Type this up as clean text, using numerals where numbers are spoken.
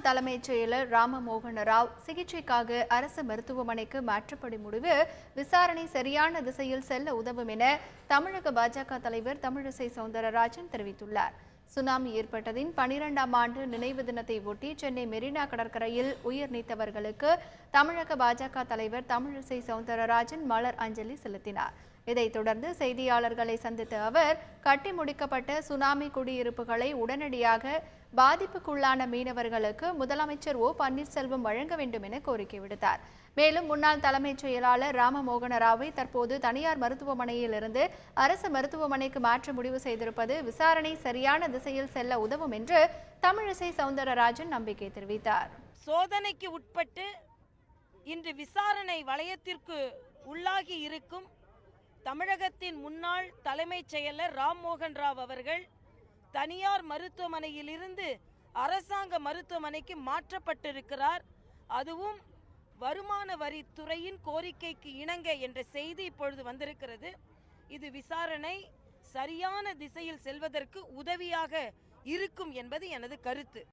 முன்னாள் தலைமைச் செயலர் ராமமோகன ராவ் சிகிச்சைக்காக அரசு மருத்துவமனைக்கு மாற்றப்படும் முடிவு விசாரணை சரியான திசையில் செல்ல உதவும் என தமிழக பாஜக தலைவர் தமிழிசை சவுந்தரராஜன் தெரிவித்துள்ளார். சுனாமி ஏற்பட்டதின் 12ஆம் ஆண்டு நினைவு தினத்தை ஒட்டி சென்னை மெரினா கடற்கரையில் உயிர் நீத்தவர்களுக்கு தமிழக பாஜக தலைவர் தமிழிசை சவுந்தரராஜன் மலர் அஞ்சலி செலுத்தினார். இதைத் தொடர்ந்து செய்தியாளர்களை சந்தித்த அவர் கட்டி முடிக்கப்பட்ட சுனாமி குடியிருப்புகளை உடனடியாக பாதிப்புக்குள்ளான மீனவர்களுக்கு முதலமைச்சர் ஓ பன்னீர்செல்வம் வழங்க வேண்டும் என கோரிக்கை விடுத்தார். மேலும் முன்னாள் தலைமைச் செயலாளர் ராமமோகன ராவை தற்போது தனியார் மருத்துவமனையில் இருந்து அரசு மருத்துவமனைக்கு மாற்ற முடிவு செய்திருப்பது விசாரணை சரியான திசையில் செல்ல உதவும் என்று தமிழிசை சவுந்தரராஜன் நம்பிக்கை தெரிவித்தார். சோதனைக்கு உட்பட்டு இன்று விசாரணை வளையத்திற்கு உள்ளாகி இருக்கும் தமிழகத்தின் முன்னாள் தலைமைச் செயலர் ராம்மோகன் ராவ் அவர்கள் தனியார் மருத்துவமனையில் இருந்து அரசாங்க மருத்துவமனைக்கு மாற்றப்பட்டிருக்கிறார். அதுவும் வருமான வரித்துறையின் கோரிக்கைக்கு இணங்க என்ற செய்தி இப்பொழுது வந்திருக்கிறது. இது விசாரணை சரியான திசையில் செல்வதற்கு உதவியாக இருக்கும் என்பது எனது கருத்து.